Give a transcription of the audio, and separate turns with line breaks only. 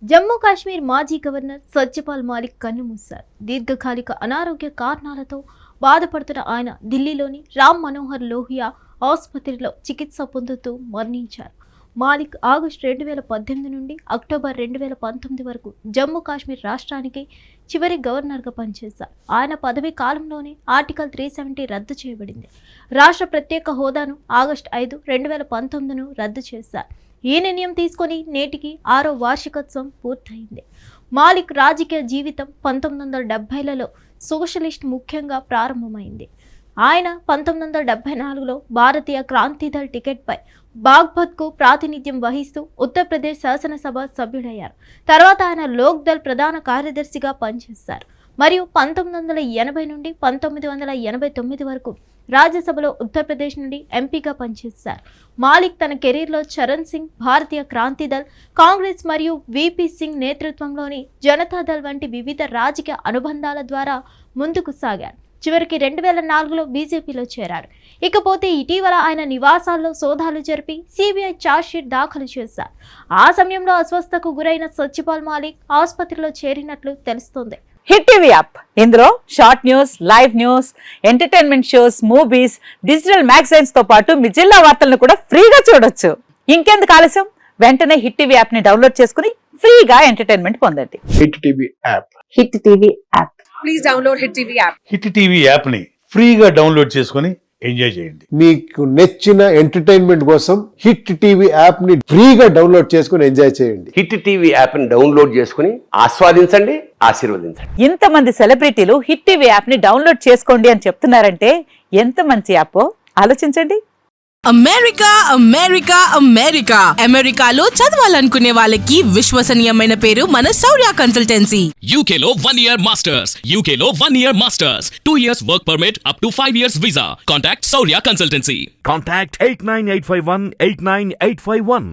జమ్మూ కాశ్మీర్ మాజీ గవర్నర్ సత్యపాల్ మాలిక్ కన్నుమూశారు. దీర్ఘకాలిక అనారోగ్య కారణాలతో బాధపడుతున్న ఆయన ఢిల్లీలోని రామ్ మనోహర్ లోహియా ఆసుపత్రిలో చికిత్స పొందుతూ మరణించారు. మాలిక్ ఆగస్టు 2018 నుండి అక్టోబర్ 2019 వరకు జమ్మూ కాశ్మీర్ రాష్ట్రానికి చివరి గవర్నర్గా పనిచేశారు. ఆయన పదవీ కాలంలోనే ఆర్టికల్ 370 రద్దు చేయబడింది. రాష్ట్ర ప్రత్యేక హోదాను ఆగస్టు 5, 2019ను రద్దు చేశారు. ఈ నిర్ణయం తీసుకొని నేటికి 6వ వార్షికోత్సవం పూర్తయింది. మాలిక్ రాజకీయ జీవితం 1970లలో సోషలిస్ట్ ముఖ్యంగా ప్రారంభమైంది. ఆయన 1974లో భారతీయ క్రాంతిదళ్ టికెట్పై బాగ్పత్కు ప్రాతినిధ్యం వహిస్తూ ఉత్తరప్రదేశ్ శాసనసభ సభ్యుడయ్యారు. తర్వాత ఆయన లోక్ దళ్ ప్రధాన కార్యదర్శిగా పనిచేశారు మరియు 1980 నుండి 1989 వరకు రాజ్యసభలో ఉత్తరప్రదేశ్ నుండి ఎంపీగా పనిచేశారు. మాలిక్ తన కెరీర్లో చరణ్ సింగ్, భారతీయ క్రాంతిదళ్, కాంగ్రెస్ మరియు విపి సింగ్ నేతృత్వంలోని జనతాదళ్ వంటి వివిధ రాజకీయ అనుబంధాల ద్వారా ముందుకు సాగారు. చివరికి 2004లో బీజేపీలో చేరారు. ఇకపోతే ఇటీవల ఆయన నివాసాల్లో సోదాలు జరిపి సిబిఐ ఛార్జ్షీట్ దాఖలు చేశారు. ఆ సమయంలో అస్వస్థకు గురైన సత్యపాల్ మాలిక్ ఆసుపత్రిలో చేరినట్లు తెలుస్తోంది.
హిట్ టీవీ యాప్, ఇందులో short news, live news, entertainment shows, movies, digital magazines తో పాటు మీ జిల్లా వార్తలను కూడా ఫ్రీగా చూడొచ్చు. ఇంకెందుకు ఆలస్యం, వెంటనే హిట్ టీవీ యాప్ ని డౌన్లోడ్ చేసుకుని ఫ్రీగా ఎంటర్టైన్మెంట్ పొందండి.
Hit TV app.
Hit TV app.
Please download hit TV app.
Hit TV app ని ఫ్రీగా డౌన్లోడ్ చేసుకుని ఎంజాయ్ చేయండి.
మీకు నచ్చిన ఎంటర్టైన్మెంట్ కోసం హిట్ టీవీ యాప్ ని ఫ్రీగా డౌన్లోడ్ చేసుకుని ఎంజాయ్ చేయండి.
హిట్ టీవీ యాప్ ని డౌన్లోడ్ చేసుకుని ఆస్వాదించండి, ఆశీర్వదించండి.
ఇంతమంది సెలబ్రిటీలు హిట్ టీవీ యాప్ ని డౌన్లోడ్ చేసుకోండి అని చెప్తున్నారంటే ఎంత మంచి యాప్ ఆలోచించండి.
అమెరికా అమెరికా అమెరికా అమెరికాలో చదవాలనుకునే వాళ్ళకి విశ్వసనీయమైన పేరు మన శౌర్య కన్సల్టెన్సీ.
UK లో 1 year masters, UK లో 1 year masters, 2 years work permit up to 5 years visa. Contact Saurya Consultancy.
Contact 89851 89851.